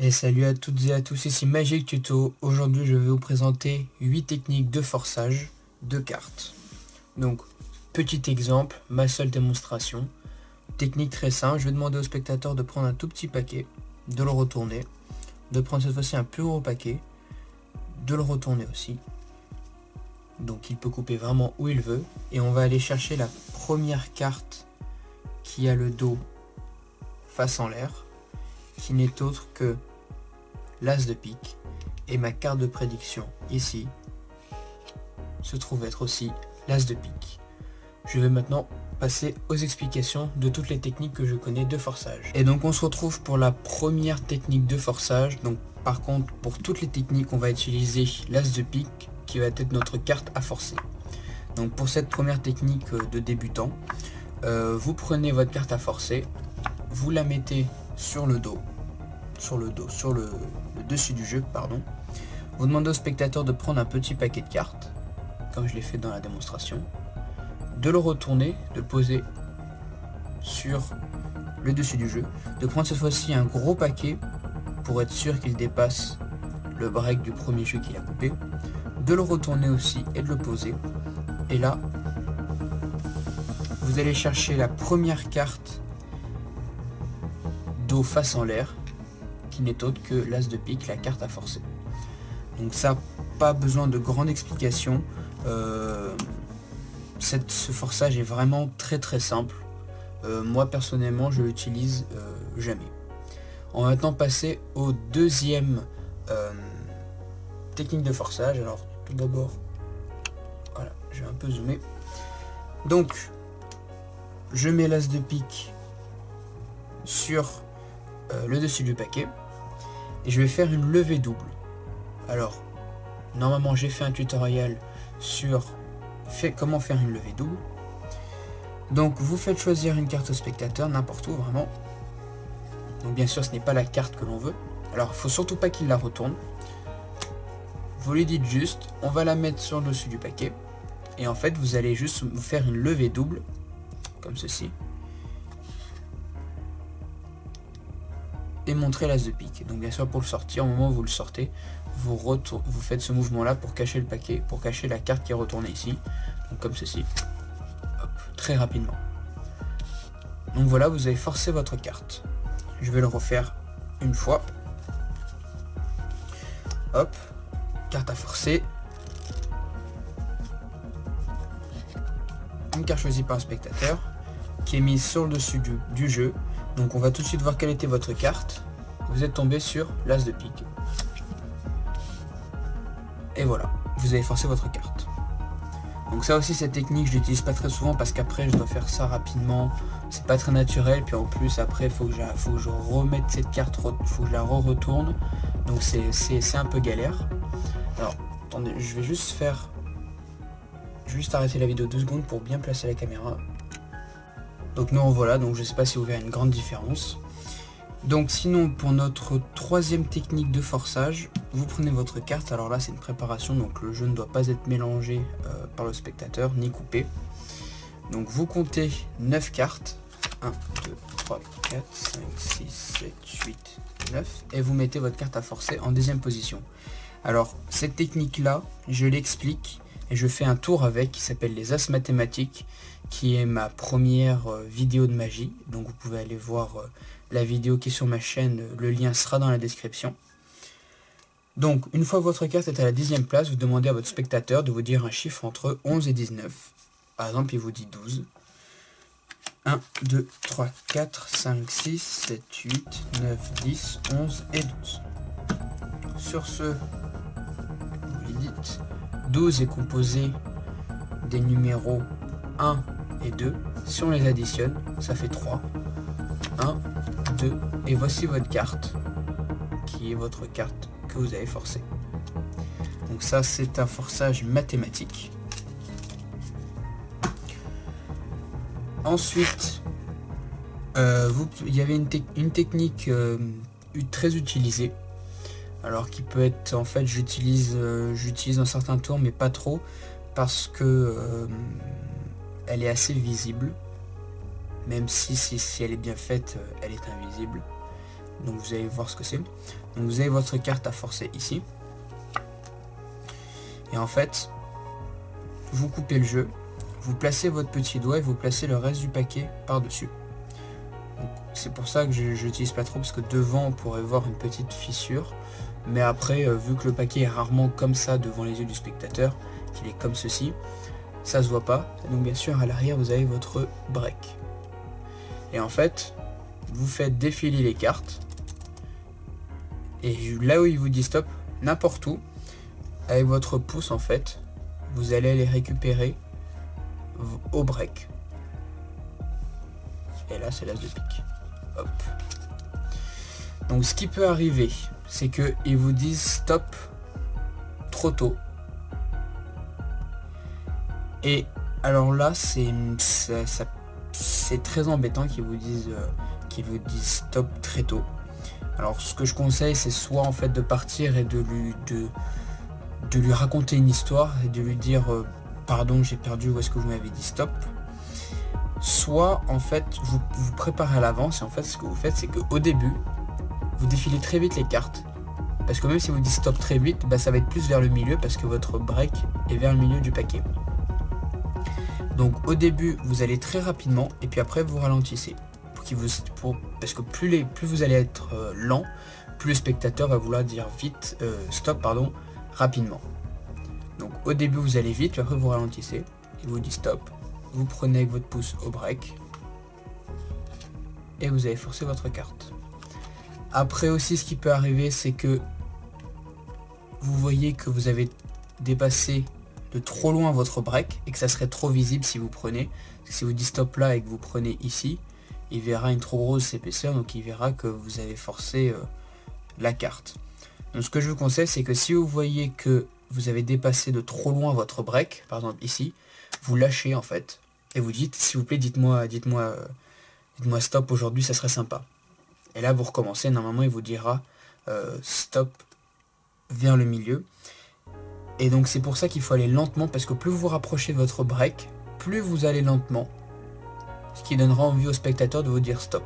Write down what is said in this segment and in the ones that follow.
Et salut à toutes et à tous, ici Magic Tuto. Aujourd'hui je vais vous présenter 8 techniques de forçage de cartes. Donc petit exemple, ma seule démonstration. Technique très simple, je vais demander au spectateur de prendre un tout petit paquet, de le retourner, de prendre cette fois-ci un plus gros paquet, de le retourner aussi. Donc il peut couper vraiment où il veut. Et on va aller chercher la première carte qui a le dos face en l'air, qui n'est autre que l'As de pique, et ma carte de prédiction ici se trouve être aussi l'As de pique. Je vais maintenant passer aux explications de toutes les techniques que je connais de forçage. Et donc on se retrouve pour la première technique de forçage. Donc par contre pour toutes les techniques on va utiliser l'As de pique qui va être notre carte à forcer. Donc pour cette première technique de débutant, vous prenez votre carte à forcer, vous la mettez sur le dessus du jeu, pardon. Vous demandez au spectateur de prendre un petit paquet de cartes, comme je l'ai fait dans la démonstration, de le retourner, de le poser sur le dessus du jeu, de prendre cette fois-ci un gros paquet pour être sûr qu'il dépasse le break du premier jeu qu'il a coupé, de le retourner aussi et de le poser. Et là, vous allez chercher la première carte dos face en l'air, qui n'est autre que l'As de pique, la carte à forcer. Donc ça, pas besoin de grande explication. Ce forçage est vraiment très simple. Moi personnellement je l'utilise jamais. On va maintenant passer au deuxième technique de forçage. Alors tout d'abord, voilà, je vais un peu zoomer. Donc je mets l'As de pique sur le dessus du paquet et je vais faire une levée double. Alors normalement j'ai fait un tutoriel sur comment faire une levée double. Donc vous faites choisir une carte au spectateur, n'importe où vraiment. Donc bien sûr ce n'est pas la carte que l'on veut, alors il faut surtout pas qu'il la retourne. Vous lui dites juste on va la mettre sur le dessus du paquet, et en fait vous allez juste vous faire une levée double comme ceci et montrer l'As de pique. Donc bien sûr pour le sortir, au moment où vous le sortez, vous faites ce mouvement là pour cacher le paquet, pour cacher la carte qui est retournée ici, donc comme ceci. Hop, très rapidement. Donc voilà, vous avez forcé votre carte. Je vais le refaire une fois. Hop, carte à forcer. Une carte choisie par un spectateur qui est mise sur le dessus du jeu. Donc on va tout de suite voir quelle était votre carte. Vous êtes tombé sur l'As de pique. Et voilà, vous avez forcé votre carte. Donc ça aussi, cette technique, je l'utilise pas très souvent parce qu'après je dois faire ça rapidement. C'est pas très naturel, puis en plus après faut que je remette cette carte, faut que je la retourne. Donc c'est un peu galère. Alors attendez, je vais juste arrêter la vidéo 2 secondes pour bien placer la caméra. Donc nous voilà, donc je sais pas si vous verrez une grande différence. Donc sinon pour notre troisième technique de forçage, vous prenez votre carte. Alors là c'est une préparation, donc le jeu ne doit pas être mélangé par le spectateur ni coupé. Donc vous comptez 9 cartes, 1, 2, 3, 4, 5, 6, 7, 8, 9, et vous mettez votre carte à forcer en deuxième position. Alors cette technique là, je l'explique et je fais un tour avec, qui s'appelle les As mathématiques, qui est ma première vidéo de magie. Donc vous pouvez aller voir la vidéo qui est sur ma chaîne, le lien sera dans la description. Donc une fois votre carte est à la 10e place, vous demandez à votre spectateur de vous dire un chiffre entre 11 et 19. Par exemple il vous dit 12. 1, 2, 3, 4, 5, 6, 7, 8, 9, 10, 11 et 12. Sur ce, vous lui dites 12 est composé des numéros 1 et 2. Si on les additionne, ça fait 3. 1, 2, et voici votre carte, qui est votre carte que vous avez forcée. Donc ça c'est un forçage mathématique. Ensuite, il y avait une technique très utilisée, alors qui peut être, en fait j'utilise un certain tour mais pas trop, parce que elle est assez visible, même si elle est bien faite, elle est invisible. Donc vous allez voir ce que c'est. Donc vous avez votre carte à forcer ici. Et en fait, vous coupez le jeu, vous placez votre petit doigt et vous placez le reste du paquet par-dessus. C'est pour ça que je n'utilise pas trop, parce que devant on pourrait voir une petite fissure. Mais après, vu que le paquet est rarement comme ça devant les yeux du spectateur, qu'il est comme ceci, ça se voit pas. Donc bien sûr à l'arrière vous avez votre break. Et en fait, vous faites défiler les cartes. Et là où il vous dit stop, n'importe où, avec votre pouce en fait, vous allez les récupérer au break. Et là c'est l'as de pique. Hop. Donc ce qui peut arriver, c'est que ils vous disent stop trop tôt. Et alors là c'est très embêtant qu'ils vous disent stop très tôt. Alors ce que je conseille, c'est soit en fait de partir et de lui raconter une histoire et de lui dire pardon, j'ai perdu, où est-ce que vous m'avez dit stop. Soit en fait vous préparez à l'avance, et en fait ce que vous faites, c'est qu'au début vous défilez très vite les cartes, parce que même si vous dites stop très vite, ça va être plus vers le milieu, parce que votre break est vers le milieu du paquet. Donc au début vous allez très rapidement, et puis après vous ralentissez, parce que plus vous allez être lent, plus le spectateur va vouloir dire vite stop rapidement. Donc au début vous allez vite, puis après vous ralentissez, il vous dit stop, vous prenez avec votre pouce au break, et vous allez forcer votre carte. Après aussi, ce qui peut arriver, c'est que vous voyez que vous avez dépassé de trop loin votre break, et que ça serait trop visible si vous prenez. Parce que si vous dites stop là et que vous prenez ici, il verra une trop grosse épaisseur, donc il verra que vous avez forcé la carte. Donc ce que je vous conseille, c'est que si vous voyez que vous avez dépassé de trop loin votre break, par exemple ici, vous lâchez en fait, et vous dites s'il vous plaît dites-moi stop aujourd'hui, ça serait sympa. Et là vous recommencez, normalement il vous dira stop vers le milieu. Et donc c'est pour ça qu'il faut aller lentement, parce que plus vous vous rapprochez de votre break, plus vous allez lentement, ce qui donnera envie au spectateur de vous dire stop.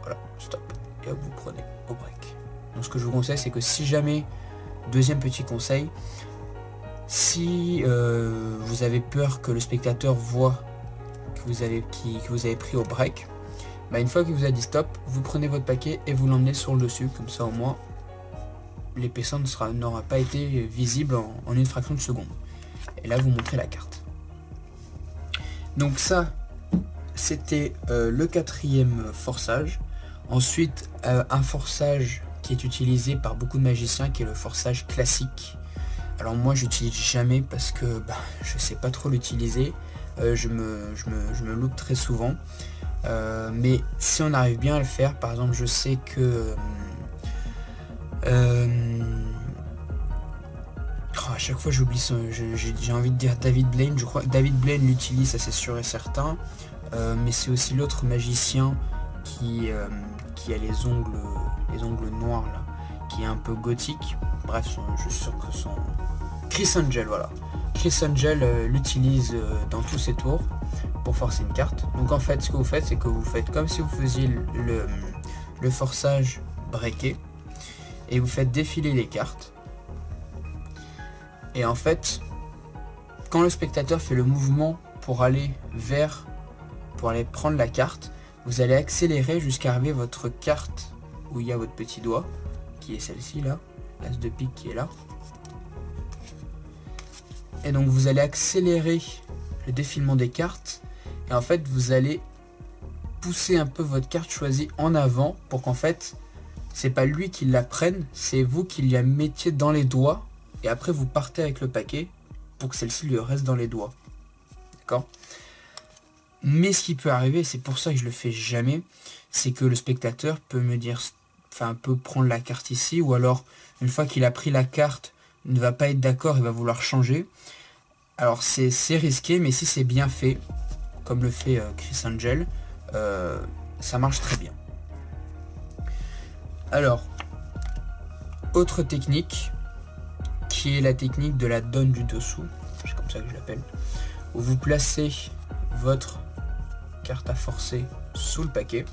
Voilà, stop. Et hop, vous prenez au break. Donc ce que je vous conseille, c'est que si jamais, deuxième petit conseil, si vous avez peur que le spectateur voit que vous avez pris au break, une fois qu'il vous a dit stop, vous prenez votre paquet et vous l'emmenez sur le dessus, comme ça au moins l'épaisseur n'aura pas été visible en une fraction de seconde. Et là vous montrez la carte. Donc ça, c'était le quatrième forçage. Ensuite, un forçage qui est utilisé par beaucoup de magiciens, qui est le forçage classique. Alors moi j'utilise jamais, parce que je sais pas trop l'utiliser, je me loupe très souvent. Mais si on arrive bien à le faire, par exemple je sais que à chaque fois j'oublie j'ai envie de dire David Blaine, je crois que David Blaine l'utilise, ça c'est sûr et certain, mais c'est aussi l'autre magicien qui a les ongles noirs là, qui est un peu gothique, bref je suis sûr que Chris Angel, voilà. Chris Angel l'utilise dans tous ses tours pour forcer une carte. Donc en fait ce que vous faites, c'est que vous faites comme si vous faisiez le forçage breaké, et vous faites défiler les cartes. Et en fait, quand le spectateur fait le mouvement pour aller prendre la carte, vous allez accélérer jusqu'à arriver à votre carte où il y a votre petit doigt, qui est celle-ci là, l'as de pique qui est là. Et donc vous allez accélérer le défilement des cartes, et en fait vous allez pousser un peu votre carte choisie en avant, pour qu'en fait c'est pas lui qui la prenne, c'est vous qui la mettiez dans les doigts, et après vous partez avec le paquet pour que celle-ci lui reste dans les doigts. D'accord ? Mais ce qui peut arriver, c'est pour ça que je le fais jamais, c'est que le spectateur peut me dire, peut prendre la carte ici, ou alors une fois qu'il a pris la carte, ne va pas être d'accord, il va vouloir changer. Alors c'est risqué, mais si c'est bien fait, comme le fait Chris Angel, ça marche très bien. Alors, autre technique, qui est la technique de la donne du dessous, c'est comme ça que je l'appelle, où vous placez votre carte à forcer sous le paquet,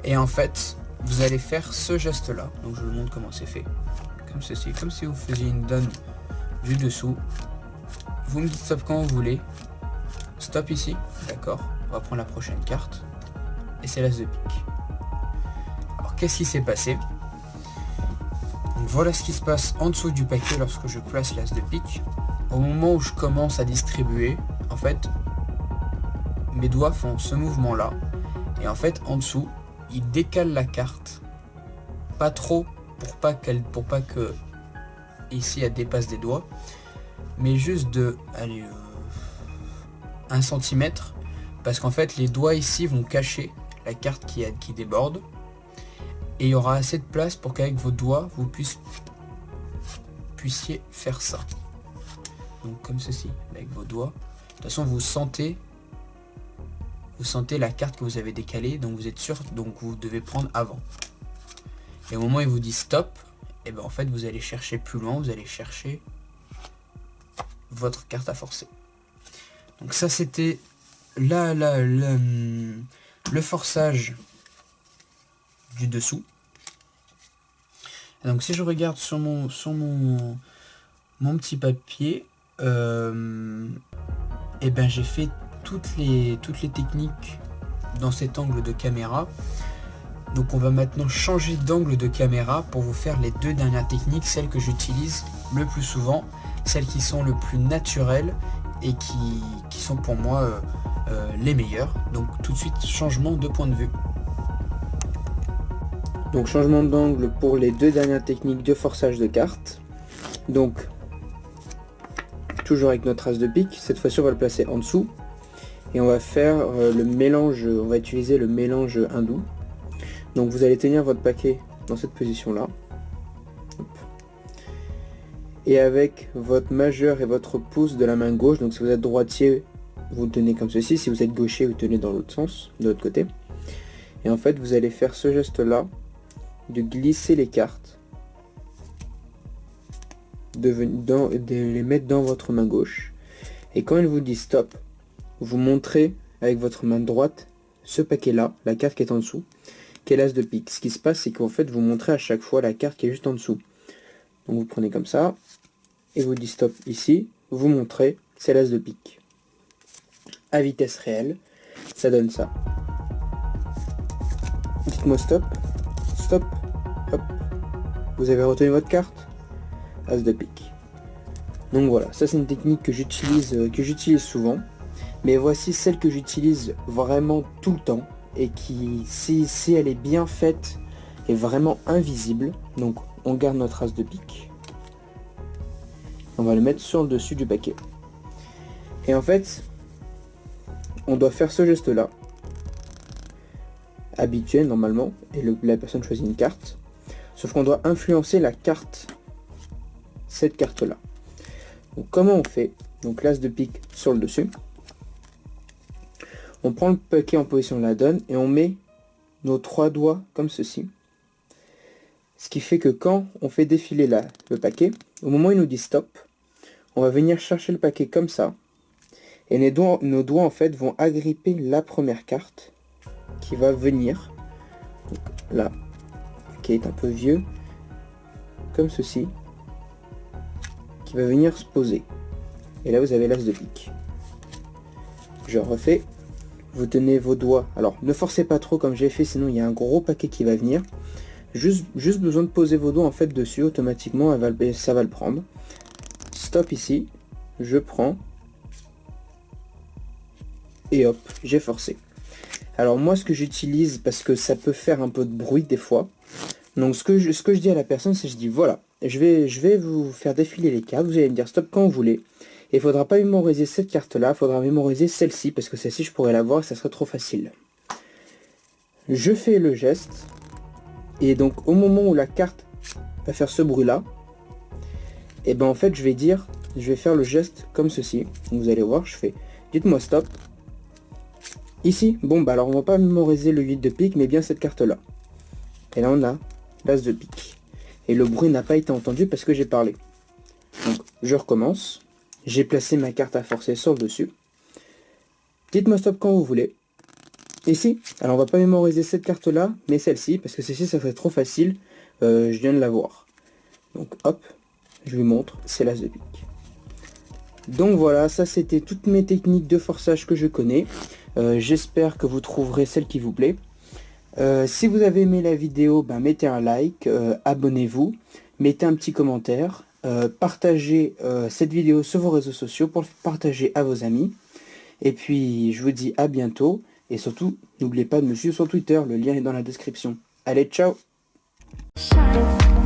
Et en fait, vous allez faire ce geste-là. Donc je vous montre comment c'est fait. Comme ceci, comme si vous faisiez une donne du dessous. Vous me dites stop quand vous voulez. Stop ici, d'accord. On va prendre la prochaine carte. Et c'est l'as de pique. Alors qu'est-ce qui s'est passé? Donc voilà ce qui se passe en dessous du paquet lorsque je place l'as de pique. Au moment où je commence à distribuer, en fait, mes doigts font ce mouvement-là. Et en fait, en dessous, ils décalent la carte. Pas trop, pour pas que ici elle dépasse des doigts. Mais juste de, allez, 1 cm. Parce qu'en fait, les doigts ici vont cacher la carte qui déborde. Et il y aura assez de place pour qu'avec vos doigts, vous puissiez faire ça. Donc comme ceci, avec vos doigts. De toute façon, vous sentez la carte que vous avez décalée, donc vous êtes sûr, donc vous devez prendre avant. Et au moment où il vous dit stop, et ben en fait vous allez chercher plus loin, vous allez chercher votre carte à forcer. Donc ça c'était le forçage du dessous. Donc si je regarde sur mon petit papier, et ben j'ai fait toutes les techniques dans cet angle de caméra. Donc on va maintenant changer d'angle de caméra pour vous faire les 2 dernières techniques, celles que j'utilise le plus souvent, celles qui sont le plus naturelles et qui sont pour moi les meilleures. Donc tout de suite, changement de point de vue. Donc changement d'angle pour les 2 dernières techniques de forçage de cartes. Donc toujours avec notre as de pique, cette fois-ci on va le placer en dessous. Et on va faire le mélange, on va utiliser le mélange hindou. Donc vous allez tenir votre paquet dans cette position-là. Et avec votre majeur et votre pouce de la main gauche, donc si vous êtes droitier, vous le tenez comme ceci. Si vous êtes gaucher, vous tenez dans l'autre sens, de l'autre côté. Et en fait, vous allez faire ce geste-là, de glisser les cartes, de les mettre dans votre main gauche. Et quand elle vous dit stop, vous montrez avec votre main droite ce paquet-là, la carte qui est en dessous, qui est l'as de pique. Ce qui se passe, c'est qu'en fait, vous montrez à chaque fois la carte qui est juste en dessous. Donc vous prenez comme ça, et vous dites stop ici, vous montrez, c'est l'as de pique. À vitesse réelle, ça donne ça. Dites-moi stop, stop, hop. Vous avez retenu votre carte, as de pique. Donc voilà, ça c'est une technique que j'utilise souvent. Mais voici celle que j'utilise vraiment tout le temps et qui, si elle est bien faite, est vraiment invisible. Donc on garde notre as de pique. On va le mettre sur le dessus du paquet. Et en fait, on doit faire ce geste-là, habituel normalement, et la personne choisit une carte. Sauf qu'on doit influencer la carte, cette carte-là. Donc comment on fait? Donc l'as de pique sur le dessus. On prend le paquet en position de la donne et on met nos 3 doigts comme ceci. Ce qui fait que quand on fait défiler le paquet, au moment où il nous dit stop, on va venir chercher le paquet comme ça. Et nos doigts en fait vont agripper la première carte qui va venir. Donc, là, le paquet est un peu vieux, comme ceci, qui va venir se poser. Et là vous avez l'as de pique. Je refais. Vous tenez vos doigts, alors ne forcez pas trop comme j'ai fait, sinon il y a un gros paquet qui va venir. Juste besoin de poser vos doigts en fait dessus, automatiquement ça va le prendre. Stop ici, je prends, et hop, j'ai forcé. Alors moi ce que j'utilise, parce que ça peut faire un peu de bruit des fois, donc ce que je dis à la personne, c'est je dis voilà, je vais vous faire défiler les cartes, vous allez me dire stop quand vous voulez. Et il ne faudra pas mémoriser cette carte-là, il faudra mémoriser celle-ci, parce que celle-ci, je pourrais la voir, ça serait trop facile. Je fais le geste, et donc au moment où la carte va faire ce bruit-là, et ben en fait, je vais faire le geste comme ceci. Donc, vous allez voir, je fais, dites-moi stop. Ici, bon, bah alors on va pas mémoriser le 8 de pique, mais bien cette carte-là. Et là, on a l'as de pique. Et le bruit n'a pas été entendu parce que j'ai parlé. Donc, je recommence. J'ai placé ma carte à forcer sur le dessus. Dites-moi stop quand vous voulez. Ici, alors on va pas mémoriser cette carte-là, mais celle-ci, parce que celle-ci, ça serait trop facile. Je viens de la voir. Donc hop, je vous montre, c'est l'as de pique. Donc voilà, ça c'était toutes mes techniques de forçage que je connais. J'espère que vous trouverez celle qui vous plaît. Si vous avez aimé la vidéo, ben, mettez un like, abonnez-vous, mettez un petit commentaire, partagez cette vidéo sur vos réseaux sociaux pour le partager à vos amis. Et puis je vous dis à bientôt, et surtout n'oubliez pas de me suivre sur Twitter, le lien est dans la description. Allez, ciao! Shine.